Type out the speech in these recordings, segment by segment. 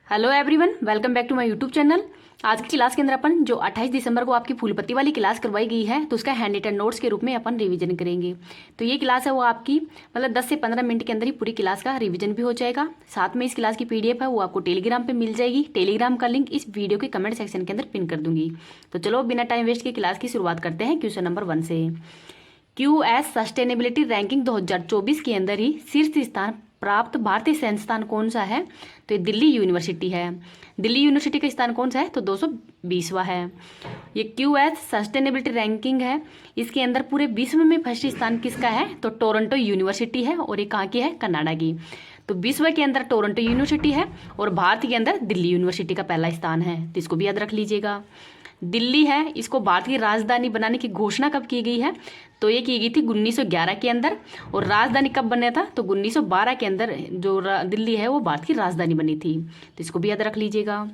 Hello everyone, welcome back to my YouTube channel. आज की class के अंदर अपन जो 28 दिसंबर को आपकी फूल पत्ती वाली क्लास करवाई गई है तो उसका हैंड रिटन नोट्स के रूप में अपन रिवीजन करेंगे। तो ये क्लास है वो आपकी 10 से 15 मिनट के अंदर ही पूरी क्लास का रिवीजन भी हो जाएगा। साथ में इस क्लास की पीडीएफ है वो आपको टेलीग्राम पे मिल जाएगी। टेलीग्राम का लिंक इस वीडियो के कमेंट सेक्शन के अंदर पिन कर दूंगी। तो चलो बिना टाइम वेस्ट के क्लास की शुरुआत करते हैं क्वेश्चन नंबर 1 से। QS सस्टेनेबिलिटी रैंकिंग 2024 के अंदर ही शीर्ष स्थान प्राप्त भारतीय संस्थान कौन सा है? तो ये दिल्ली यूनिवर्सिटी है। दिल्ली यूनिवर्सिटी का स्थान कौन सा है? तो 220वां है। ये QS सस्टेनेबिलिटी रैंकिंग है, इसके अंदर पूरे विश्व में फर्स्ट स्थान किसका है? तो टोरंटो यूनिवर्सिटी है और ये कहाँ की है? कनाडा की। तो विश्व के अंदर टोरंटो यूनिवर्सिटी है और भारत के अंदर दिल्ली यूनिवर्सिटी का पहला स्थान है, तो इसको भी याद रख लीजिएगा। दिल्ली है, इसको भारत की राजधानी बनाने की घोषणा कब की गई है? तो ये की गई थी 1911 के अंदर। और राजधानी कब बना था? तो 1912 के अंदर जो दिल्ली है वो भारत की राजधानी बनी थी, तो इसको भी याद रख लीजिएगा।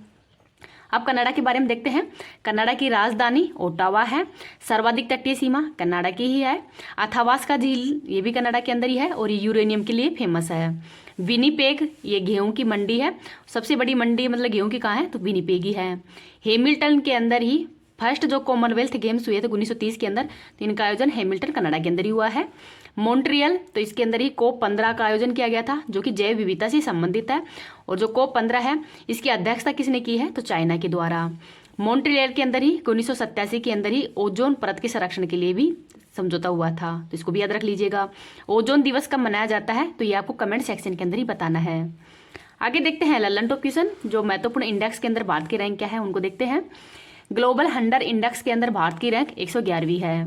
अब कनाडा के बारे में देखते हैं। कनाडा की राजधानी ओटावा है। सर्वाधिक तटीय सीमा कनाडा की ही है। अथावास्का झील ये भी कनाडा के अंदर ही है और ये यूरेनियम के लिए फेमस है। विनीपेग ये गेहूं की मंडी है। सबसे बड़ी मंडी मतलब गेहूं की कहाँ है? तो विनीपेग ही है। हेमिल्टन के अंदर ही फर्स्ट जो कॉमनवेल्थ गेम्स हुए थे 1930 के अंदर, तो इनका आयोजन हेमिल्टन कनाडा के अंदर ही हुआ है। मॉन्ट्रियल तो इसके अंदर ही COP 15 का आयोजन किया गया था जो कि जैव विविधता से संबंधित है। और जो COP 15 है इसकी अध्यक्षता किसने की है? तो चाइना के द्वारा। मॉन्ट्रियल के अंदर ही 1987 के अंदर ही ओजोन परत के संरक्षण के लिए भी समझौता हुआ था, तो इसको भी याद रख लीजिएगा। ओजोन दिवस कब मनाया जाता है? तो ये आपको कमेंट सेक्शन के अंदर ही बताना है। आगे देखते हैं ललन टॉप क्वेश्चन। जो महत्वपूर्ण इंडेक्स के अंदर भारत की रैंक क्या है उनको देखते हैं। ग्लोबल हंडर इंडेक्स के अंदर भारत की रैंक 111वीं है।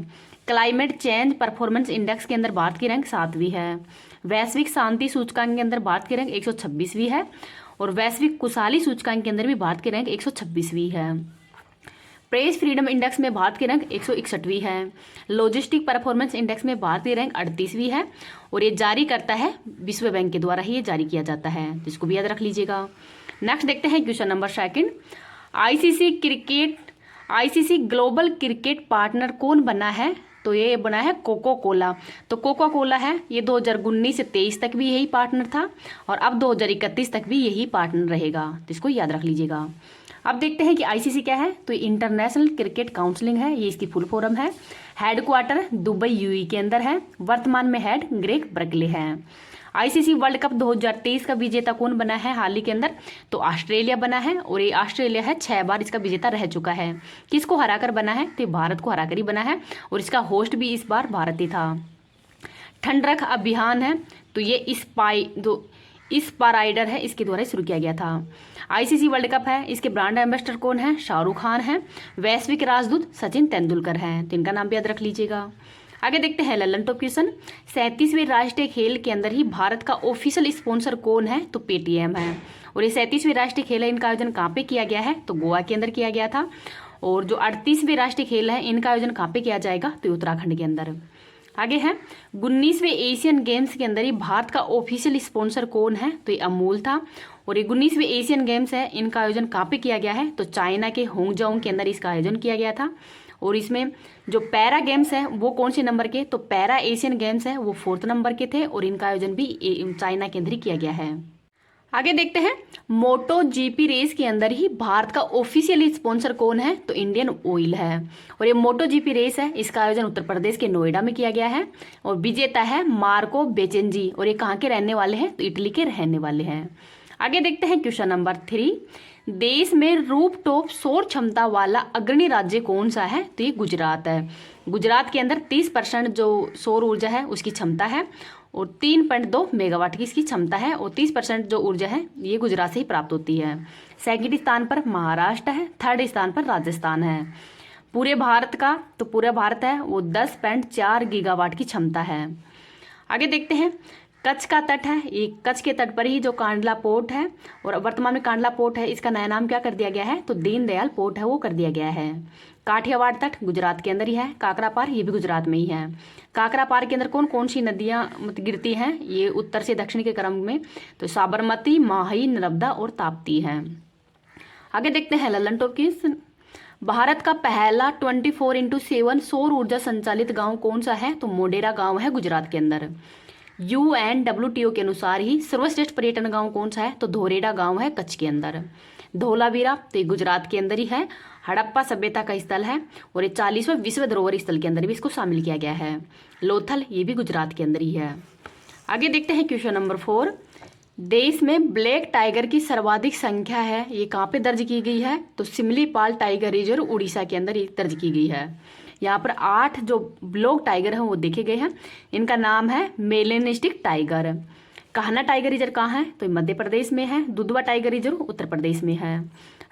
क्लाइमेट चेंज परफॉर्मेंस इंडेक्स के अंदर भारत की रैंक 7वीं है। वैश्विक शांति सूचकांक के अंदर भारत की रैंक 126वीं है। और वैश्विक खुशहाली सूचकांक के अंदर भी भारत की रैंक 126वीं है। प्रेस फ्रीडम इंडेक्स में भारत की रैंक 161वीं है। लॉजिस्टिक परफॉर्मेंस इंडेक्स में भारत की रैंक 38वीं है और ये जारी करता है विश्व बैंक के द्वारा ही ये जारी किया जाता है, तो इसको भी याद रख लीजिएगा। नेक्स्ट देखते हैं question number 2। ICC global cricket partner कौन बना है? तो ये बना है कोको कोला। तो कोको कोला है ये 2019 से 23 तक भी यही पार्टनर था और अब 2031 तक भी यही पार्टनर रहेगा, तो इसको याद रख लीजिएगा। अब देखते हैं कि आईसीसी क्या है। तो इंटरनेशनल क्रिकेट काउंसिलिंग है, ये इसकी फुल फॉर्म है। हेडक्वार्टर दुबई यूएई के अंदर है। वर्तमान में हेड ग्रेग बर्कले है। आईसीसी वर्ल्ड कप 2023 का विजेता कौन बना है हाल ही के अंदर? तो ऑस्ट्रेलिया बना है और ये ऑस्ट्रेलिया है 6 बार इसका विजेता रह चुका है। किसको हराकर बना है? तो भारत को हराकर ही बना है और इसका होस्ट भी इस बार भारत ही था। ठंडक अभियान है तो ये स्पाराइडर है, इसके द्वारा शुरू किया गया था। आईसीसी वर्ल्ड कप है, इसके ब्रांड एम्बेसडर कौन है? शाहरुख खान है। वैश्विक राजदूत सचिन तेंदुलकर हैं, तो इनका नाम भी याद रख लीजिएगा। आगे देखते हैं ललन टॉप क्वेश्चन। 37वें राष्ट्रीय खेल के अंदर ही भारत का ऑफिशियल स्पॉन्सर कौन है? तो पेटीएम है। और ये 37वें राष्ट्रीय खेल है, इनका आयोजन कहाँ पे किया गया है? तो गोवा के अंदर किया गया था। और जो 38वें राष्ट्रीय खेल है इनका आयोजन कहाँ पे किया जाएगा? तो उत्तराखंड के अंदर। आगे है 19वें एशियन गेम्स के अंदर ही भारत का ऑफिशियल स्पॉन्सर कौन है? तो ये अमूल था। और ये 19वें एशियन गेम्स है, इनका आयोजन कहाँ पे किया गया है? तो चाइना के होंगजाओ के अंदर इसका आयोजन किया गया था। और इसमें जो पैरा गेम्स है वो कौन से नंबर के? तो पैरा एशियन गेम्स है वो 4th नंबर के थे और इनका आयोजन भी चाइना के अंदर ही किया गया है। आगे देखते हैं मोटो जीपी रेस के अंदर ही भारत का ऑफिशियल स्पॉन्सर कौन है? तो इंडियन ऑयल है। और ये मोटो जीपी रेस है, इसका आयोजन उत्तर प्रदेश के नोएडा में किया गया है और विजेता है मार्को बेचेंजी और ये कहाँ के रहने वाले हैं? तो इटली के रहने वाले हैं। आगे देखते हैं क्वेश्चन नंबर 3। देश में रूफटॉप सौर क्षमता वाला अग्रणी राज्य कौन सा है? तो ये गुजरात है। गुजरात के अंदर 30% जो सौर ऊर्जा है उसकी क्षमता है और 3.2 मेगावाट की इसकी क्षमता है और 30% जो ऊर्जा है ये गुजरात से ही प्राप्त होती है। सेकंड स्थान पर महाराष्ट्र है, थर्ड स्थान पर राजस्थान है। पूरे भारत का तो पूरा भारत है वो 10.4 गीगावाट की क्षमता है। आगे देखते हैं कच्छ का तट है, ये कच्छ के तट पर ही जो कांडला पोर्ट है और वर्तमान में कांडला पोर्ट है इसका नया नाम क्या कर दिया गया है? तो दीनदयाल पोर्ट है वो कर दिया गया है। काठियावाड़ तट गुजरात के अंदर ही है। काकरा पार ये भी गुजरात में ही है। काकरा पार के अंदर कौन कौन सी नदियां गिरती हैं? ये उत्तर से दक्षिण के क्रम में, तो साबरमती, माही, नर्मदा और ताप्ती है। आगे देखते हैं ललन टॉप क्वेश्चन। भारत का पहला 24x7 सौर ऊर्जा संचालित गांव कौन सा है? तो मोढेरा गांव है गुजरात के अंदर। UNWTO के अनुसार ही सर्वश्रेष्ठ पर्यटन गांव कौन सा है? तो धोरेडा गांव है कच्छ के अंदर। धोलावीरा तो ये गुजरात के अंदर ही है। हड़प्पा सभ्यता का स्थल है और ये 40वें विश्व धरोहर स्थल के अंदर भी इसको शामिल किया गया है। लोथल ये भी गुजरात के अंदर ही है। आगे देखते हैं क्वेश्चन नंबर 4। देश में ब्लैक टाइगर की सर्वाधिक संख्या है, ये कहाँ पे दर्ज की गई है? तो सिमलीपाल टाइगर रिजर्व उड़ीसा के अंदर ये दर्ज की गई है। यहाँ पर 8 जो ब्लैक टाइगर हैं वो देखे गए हैं। इनका नाम है melanistic tiger. Kanha tiger reserve कहाँ है? तो मध्य प्रदेश में है। दुधवा टाइगर रिजर्व उत्तर प्रदेश में है।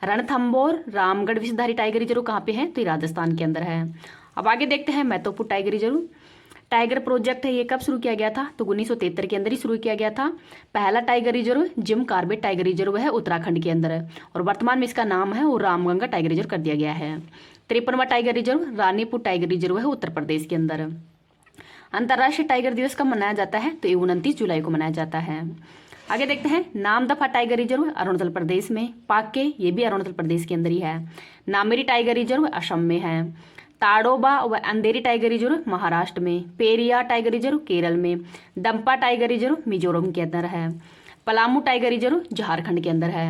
रणथंभौर रामगढ़ विषधारी टाइगर रिजर्व कहाँ पे है? तो ये राजस्थान के अंदर है। अब आगे देखते हैं महत्वपूर्ण टाइगर रिजर्व। टाइगर प्रोजेक्ट है, ये कब शुरू किया गया था? तो 1973 के अंदर ही शुरू किया गया था। पहला tiger reserve Jim Corbett tiger reserve है उत्तराखंड के अंदर, और वर्तमान में इसका नाम है वो रामगंगा टाइगर रिजर्व कर दिया गया है। 53वां tiger reserve Ranipur tiger reserve है उत्तर प्रदेश के अंदर। अंतर्राष्ट्रीय टाइगर दिवस कब मनाया जाता है? तो ये 29 जुलाई को मनाया जाता है। आगे देखते हैं नामदफा टाइगर रिजर्व अरुणाचल प्रदेश में। पाके ये भी अरुणाचल प्रदेश के अंदर ही है। नामेरी टाइगर रिजर्व असम में है। ताड़ोबा व अंधेरी टाइगर रिजर्व महाराष्ट्र में। पेरिया टाइगर रिजर्व केरल में। दंपा टाइगर रिजर्व मिजोरम के अंदर है। पलामू टाइगर रिजर्व झारखंड के अंदर है।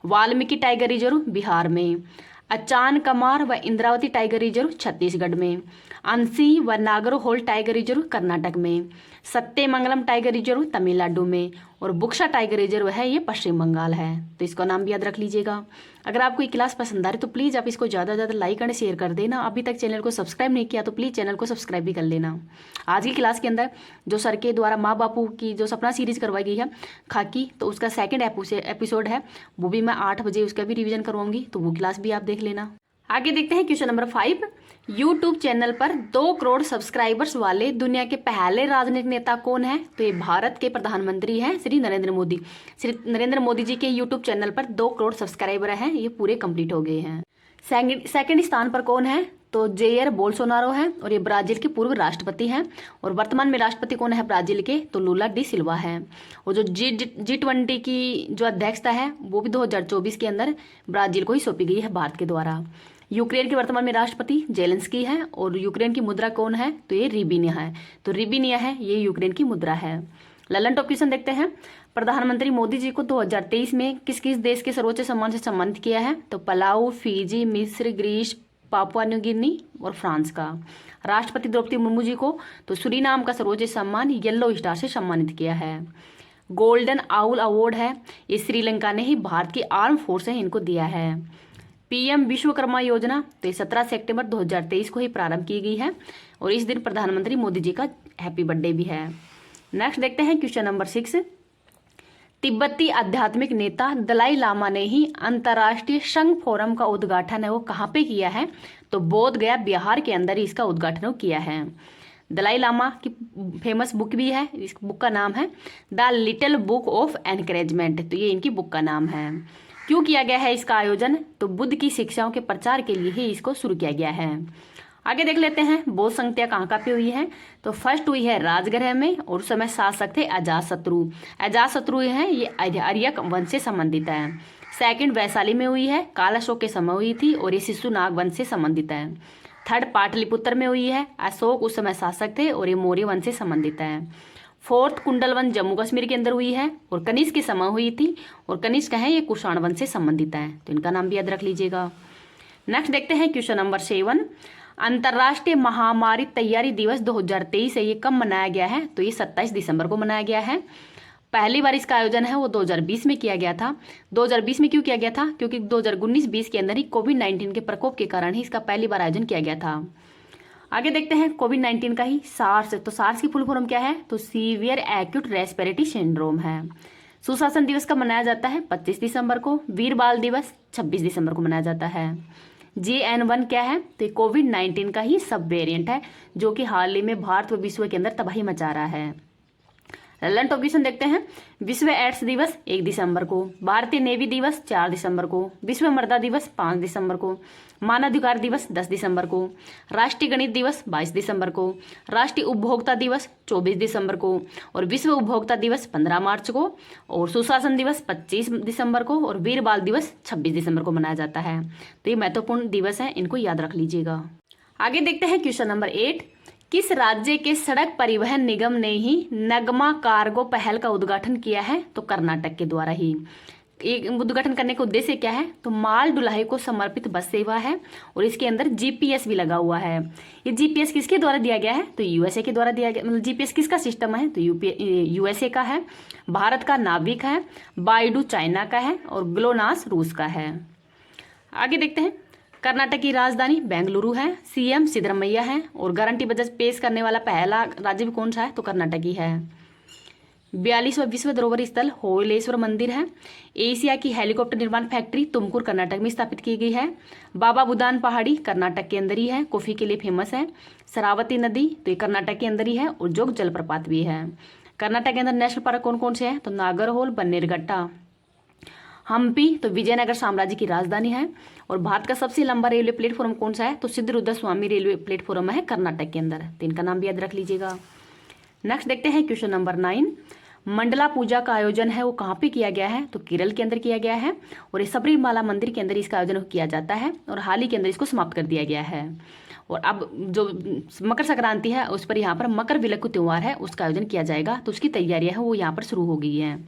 वाल्मीकि टाइगर रिजर्व बिहार में। अचान कमार व इंद्रावती टाइगर रिजर्व छत्तीसगढ़ में। अंसी व नागरहोल टाइगर रिजर्व कर्नाटक में। सत्यमंगलम टाइगर रिजर्व तमिलनाडु में, और बुक्सा टाइगर रिजर्व है ये पश्चिम बंगाल है। तो इसका नाम भी याद रख लीजिएगा। अगर आपको ये क्लास पसंद आ रही तो प्लीज़ आप इसको ज़्यादा से ज़्यादा लाइक एंड शेयर कर देना। अभी तक चैनल को सब्सक्राइब नहीं किया तो प्लीज़ चैनल को सब्सक्राइब भी कर लेना। आज की क्लास के अंदर जो सर के द्वारा माँ बापू की जो सपना सीरीज करवाई गई है खाकी, तो उसका सेकेंड एपिसोड है, वो भी मैं 8 बजे उसका भी रिविजन करवाऊंगी, तो वो क्लास भी आप देख लेना। आगे देखते हैं क्वेश्चन नंबर 5। यूट्यूब चैनल पर 2 करोड़ सब्सक्राइबर्स वाले दुनिया के पहले राजनीतिक नेता कौन है? तो ये भारत के प्रधानमंत्री हैं श्री नरेंद्र मोदी। श्री नरेंद्र मोदी जी के यूट्यूब चैनल पर 2 करोड़ सब्सक्राइबर हैं, ये पूरे कंप्लीट हो गए हैं। सेकंड स्थान पर कौन है? तो जेयर बोल्सोनारो है, और ये ब्राजील के पूर्व राष्ट्रपति हैं। और वर्तमान में राष्ट्रपति कौन है ब्राजील के? तो लूला डी सिल्वा है। और जो G20 की जो अध्यक्षता है वो भी 2024 के अंदर ब्राजील को ही सौंपी गई है भारत के द्वारा। यूक्रेन के वर्तमान में राष्ट्रपति जेलेंस्की है, और यूक्रेन की मुद्रा कौन है? तो ये रिबिनिया है। तो रिबिनिया है ये यूक्रेन की मुद्रा है। ललन टॉप क्वेश्चन देखते हैं। प्रधानमंत्री मोदी जी को 2023 में किस किस देश के सर्वोच्च सम्मान से सम्मानित किया है? तो पलाऊ, फिजी, मिस्र, ग्रीस, पापुआ न्यू गिनी और फ्रांस का। राष्ट्रपति द्रौपदी मुर्मू जी को तो सूरीनाम का सर्वोच्च सम्मान येलो स्टार से सम्मानित किया है। गोल्डन आउल अवार्ड है, ये श्रीलंका ने ही भारत की आर्म फोर्स है इनको दिया है। पीएम विश्वकर्मा योजना तो 17 सितंबर 2023 को ही प्रारंभ की गई है, और इस दिन प्रधानमंत्री मोदी जी का हैप्पी बर्थडे भी है। नेक्स्ट देखते हैं क्वेश्चन नंबर 6। तिब्बती आध्यात्मिक नेता दलाई लामा ने ही अंतर्राष्ट्रीय संघ फोरम का उद्घाटन है वो कहाँ पे किया है? तो बोध गया बिहार के अंदर ही इसका उद्घाटन किया है। दलाई लामा की फेमस बुक भी है, इस बुक का नाम है the little book of encouragement, तो ये इनकी बुक का नाम है। क्यों किया गया है इसका आयोजन? तो बुद्ध की शिक्षाओं के प्रचार के लिए ही इसको शुरू किया गया है। आगे देख लेते हैं बौद्ध संहिता कहाँ कहाँ पे हुई है? तो फर्स्ट हुई है राजगृह में, और उस समय शासक थे अजातशत्रु। अजातशत्रु है ये आर्यक वंश से संबंधित है। सेकंड वैशाली में हुई है, काल अशोक के समय हुई थी, और ये शिशुनाग वंश से संबंधित है। थर्ड पाटलिपुत्र में हुई है, अशोक उस समय शासक थे, और ये मौर्य वंश से संबंधित है। फोर्थ कुंडलवन जम्मू कश्मीर के अंदर हुई है, और कनिष्क के समय हुई थी, और कनिष्क है ये कुषाण वंश से संबंधित है, तो इनका नाम भी याद रख लीजिएगा। नेक्स्ट देखते हैं क्वेश्चन नंबर 7। अंतर्राष्ट्रीय महामारी तैयारी दिवस 2023 है, ये कब मनाया गया है? तो ये 27 दिसंबर को मनाया गया है। पहली बार इसका आयोजन है वो 2020 में किया गया था। 2020 में क्यों किया गया था? क्योंकि 2019-20 के अंदर ही कोविड-19 के प्रकोप के कारण ही इसका पहली बार आयोजन किया गया था। आगे देखते हैं कोविड-19 का ही सार्स, तो सार्स की फुल फॉर्म क्या है? तो सीवियर एक्यूट रेस्पिरेटरी सिंड्रोम है। सुशासन दिवस कब मनाया जाता है? 25 दिसंबर को। वीर बाल दिवस 26 दिसंबर को मनाया जाता है। JN1 क्या है? तो कोविड-19 का ही सब वेरिएंट है, जो कि हाल ही में भारत व विश्व के अंदर तबाही मचा रहा है। ललन टॉप क्वेश्चन देखते हैं। विश्व एड्स दिवस 1 दिसंबर को। भारतीय नेवी दिवस 4 दिसंबर को। विश्व मर्दा दिवस 5 दिसंबर को। मानवाधिकार दिवस 10 दिसंबर को। राष्ट्रीय गणित दिवस 22 दिसंबर को। राष्ट्रीय उपभोक्ता दिवस 24 दिसंबर को, और विश्व उपभोक्ता दिवस 15 मार्च को, और सुशासन दिवस 25 दिसंबर को, और वीर बाल दिवस 26 दिसंबर को मनाया जाता है। तो ये महत्वपूर्ण दिवस है, इनको याद रख लीजिएगा। आगे देखते हैं क्वेश्चन नंबर 8। किस राज्य के सड़क परिवहन निगम ने ही नगमा कार्गो पहल का उद्घाटन किया है? तो कर्नाटक के द्वारा ही। एक उद्घाटन करने का उद्देश्य क्या है? तो माल ढुलाई को समर्पित बस सेवा है और इसके अंदर जीपीएस भी लगा हुआ है। ये जीपीएस किसके द्वारा दिया गया है? तो यूएसए के द्वारा दिया गया। मतलब जीपीएस किसका सिस्टम है? तो यूएसए का है। भारत का नाविक है। बाइडू चाइना का है और ग्लोनास रूस का है। आगे देखते हैं। कर्नाटक की राजधानी बेंगलुरु है। सीएम सिद्धरमैया है और गारंटी बजट पेश करने वाला पहला राज्य भी कौन सा है? तो कर्नाटक ही है। 42वां विश्व धरोहर स्थल होयलेश्वर मंदिर है। एशिया की हेलीकॉप्टर निर्माण फैक्ट्री तुमकुर कर्नाटक में स्थापित की गई है। बाबा बुदान पहाड़ी कर्नाटक के अंदर ही है, कॉफी के लिए फेमस है। शरावती नदी तो ये कर्नाटक के अंदर ही है और जोग जलप्रपात भी है। कर्नाटक के अंदर नेशनल पार्क कौन कौन से हैं? तो नागरहोल, बन्नेरघट्टा। हम्पी तो विजयनगर साम्राज्य की राजधानी है। और भारत का सबसे लंबा रेलवे प्लेटफॉर्म कौन सा है? तो सिद्धरुद्र स्वामी रेलवे प्लेटफॉर्म है कर्नाटक के अंदर। तो इनका नाम भी याद रख लीजिएगा। नेक्स्ट देखते हैं क्वेश्चन नंबर 9। मंडला पूजा का आयोजन है वो कहाँ पे किया गया है? तो केरल के अंदर किया गया है और ये सबरीमाला मंदिर के अंदर इसका आयोजन किया जाता है और हाल ही के अंदर इसको समाप्त कर दिया गया है। और अब जो मकर संक्रांति है उस पर यहाँ पर मकर विलक्कु त्योहार है उसका आयोजन किया जाएगा, तो उसकी तैयारियां हैं वो यहाँ पर शुरू हो गई हैं।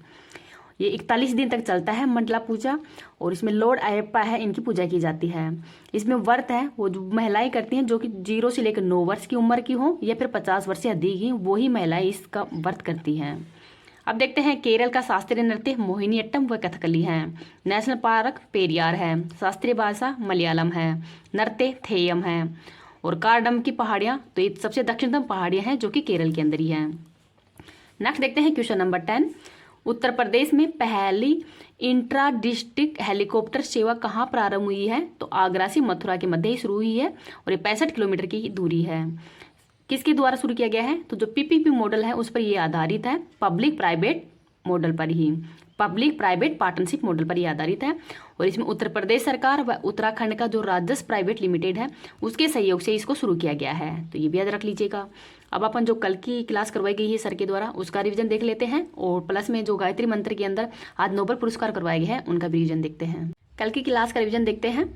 ये 41 दिन तक चलता है मंडला पूजा और इसमें लॉर्ड अयप्पा है, इनकी पूजा की जाती है। इसमें व्रत है वो जो महिलाएं करती हैं जो कि 0 से लेकर 9 वर्ष की उम्र की हो या फिर 50 वर्ष से अधिक ही, वही महिलाएं इसका व्रत करती हैं। अब देखते हैं केरल का शास्त्रीय नृत्य मोहिनीअट्टम व कथकली है। नेशनल पार्क पेरियार है। शास्त्रीय भाषा मलयालम है। नृत्य थेयम है। और कारडम की पहाड़ियाँ तो ये सबसे दक्षिणतम पहाड़ियाँ हैं जो कि केरल के अंदर ही हैं। नेक्स्ट देखते हैं क्वेश्चन नंबर 10। उत्तर प्रदेश में पहली इंट्रा डिस्ट्रिक्ट हेलीकॉप्टर सेवा कहाँ प्रारंभ हुई है? तो आगरा से मथुरा के मध्य ही शुरू हुई है और ये 65 किलोमीटर की दूरी है। किसके द्वारा शुरू किया गया है? तो जो पीपीपी मॉडल है उस पर ये आधारित है, पब्लिक प्राइवेट मॉडल पर ही, पब्लिक प्राइवेट पार्टनरशिप मॉडल पर ही आधारित है। और इसमें उत्तर प्रदेश सरकार व उत्तराखंड का जो राजस्व प्राइवेट लिमिटेड है उसके सहयोग से इसको शुरू किया गया है, तो ये भी याद रख लीजिएगा। अब अपन जो कल की क्लास करवाई गई है सर के द्वारा उसका रिवीजन देख लेते हैं और प्लस में जो गायत्री मंत्र के अंदर आज नोबेल पुरस्कार करवाए गए हैं उनका भी रिवीजन देखते हैं। कल की क्लास का रिवीजन देखते हैं।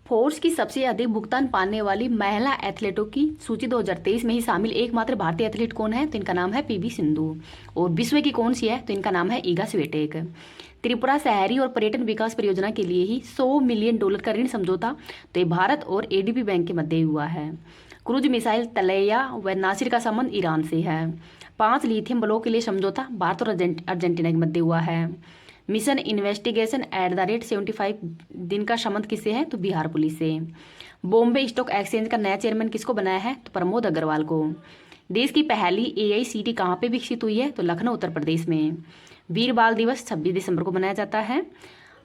फोर्स की सबसे अधिक भुगतान पाने वाली महिला एथलीटों की सूची 2023 में ही शामिल एकमात्र भारतीय एथलीट कौन है? तो इनका नाम है पीवी सिंधु। और विश्व की कौन सी है? तो इनका नाम है ईगा स्वीटेक। त्रिपुरा शहरी और पर्यटन विकास परियोजना के लिए ही $100 मिलियन का ऋण समझौता तो ये भारत और एडीबी बैंक के मध्य हुआ है। क्रूज मिसाइल तलैया व नासिर का संबंध ईरान से है। 5 लिथियम ब्लॉक के लिए समझौता भारत और अर्जेंटीना के मध्य हुआ है। मिशन इन्वेस्टिगेशन @75 दिन का संबंध किससे है? तो बिहार पुलिस से। बॉम्बे स्टॉक एक्सचेंज का नया चेयरमैन किसको बनाया है? तो प्रमोद अग्रवाल को। देश की पहली AICT कहाँ पे विकसित हुई है? तो लखनऊ उत्तर प्रदेश में। वीर बाल दिवस 26 दिसंबर को मनाया जाता है।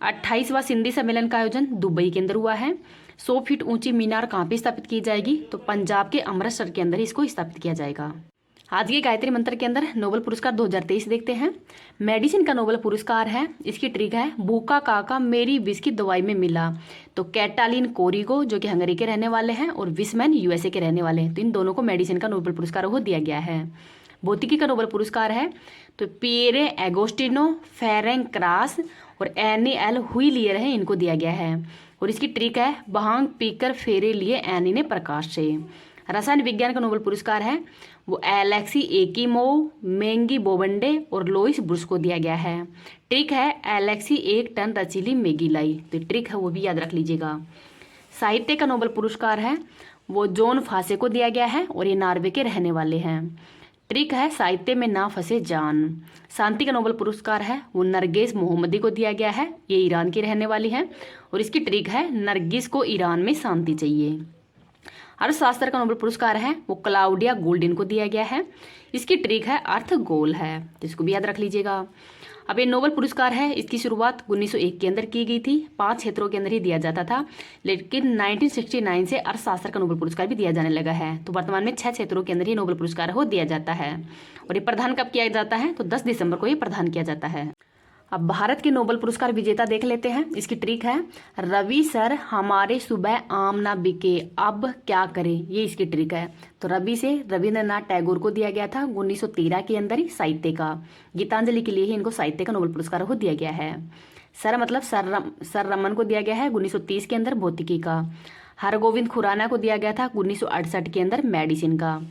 28वां सिंधी सम्मेलन का आयोजन दुबई के अंदर हुआ है। 100 फीट ऊंची मीनार कहाँ पे स्थापित की जाएगी? तो पंजाब के अमृतसर के अंदर इसको स्थापित किया जाएगा। आज के गायत्री मंत्र के अंदर नोबेल पुरस्कार 2023 देखते हैं। मेडिसिन का नोबेल पुरस्कार है, इसकी ट्रिक है भूखा काका मेरी विष की दवाई में मिला। तो कैटालिन कोरिगो जो कि हंगरी के रहने वाले हैं और विसमैन USA के रहने वाले हैं, तो इन दोनों को मेडिसिन का नोबेल पुरस्कार वो दिया गया है। भौतिकी का नोबेल पुरस्कार है तो पिएरे एगोस्टिनो फेरेंक्रास और NAL हुइलियर है, इनको दिया गया है। और इसकी ट्रिक है भांग पीकर फेरे लिए एनी ने प्रकाश से। रसायन विज्ञान का नोबेल पुरस्कार है वो एलेक्सी एकिमोव, मेंगी बोबंडे और लोइस ब्रुश को दिया गया है। ट्रिक है एलेक्सी 1 टन रचीली मैगी लाई, तो ट्रिक है वो भी याद रख लीजिएगा। साहित्य का नोबेल पुरस्कार है वो जॉन फासे को दिया गया है और ये नॉर्वे के रहने वाले हैं। ट्रिक है साहित्य में ना फंसे जान। शांति का नोबेल पुरस्कार है वो नरगिस मोहम्मदी को दिया गया है, ये ईरान की रहने वाली है और इसकी ट्रिक है नरगिस को ईरान में शांति चाहिए। अर्थशास्त्र का नोबेल पुरस्कार है वो क्लाउडिया गोल्डिन को दिया गया है, इसकी ट्रिक है अर्थ गोल है, तो इसको भी याद रख लीजिएगा। अब ये नोबेल पुरस्कार है इसकी शुरुआत 1901 के अंदर की गई थी, 5 क्षेत्रों के अंदर ही दिया जाता था, लेकिन 1969 से अर्थशास्त्र का नोबेल पुरस्कार भी दिया जाने लगा है। तो वर्तमान में 6 क्षेत्रों के अंदर ही नोबेल पुरस्कार हो दिया जाता है और ये प्रदान कब किया जाता है? तो 10 दिसंबर को ये प्रदान किया जाता है। अब भारत के नोबेल पुरस्कार विजेता देख लेते हैं। इसकी ट्रिक है रवि सर हमारे सुबह आम ना बिके अब क्या करें, ये इसकी ट्रिक है। तो रवि से रविंद्रनाथ टैगोर को दिया गया था 1913 के अंदर ही साहित्य का। गीतांजलि के लिए ही इनको साहित्य का नोबेल पुरस्कार को दिया गया है। सर मतलब सर रमन को दिया गया है 1930 के अंदर भौतिकी का। हरगोविंद खुराना को दिया गया था 1968 के अंदर मेडिसिन का।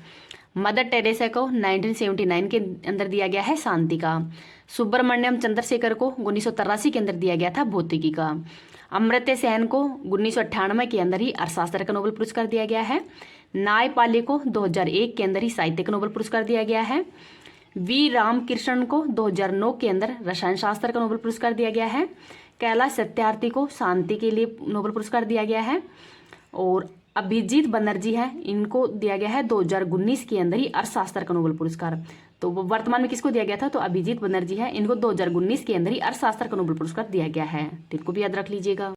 मदर टेरेसा को 1979 के अंदर दिया गया है शांति का। सुब्रमण्यम चंद्रशेखर को 1983 के अंदर दिया गया था भौतिकी का। अमर्त्य सेन को 1998 के अंदर ही अर्थशास्त्र का नोबेल पुरस्कार दिया गया है। नायपाली को 2001 के अंदर ही साहित्य का नोबेल पुरस्कार दिया गया है। वी रामकृष्णन को 2009 के अंदर रसायन शास्त्र का नोबेल पुरस्कार दिया गया है। कैलाश सत्यार्थी को शांति के लिए नोबेल पुरस्कार दिया गया है। और अभिजीत बनर्जी है, इनको दिया गया है 2019 के अंदर ही अर्थशास्त्र का नोबेल पुरस्कार। तो वर्तमान में किसको दिया गया था, तो अभिजीत बनर्जी है, इनको 2019 के अंदर ही अर्थशास्त्र का नोबेल पुरस्कार दिया गया है। तो इनको भी याद रख लीजिएगा।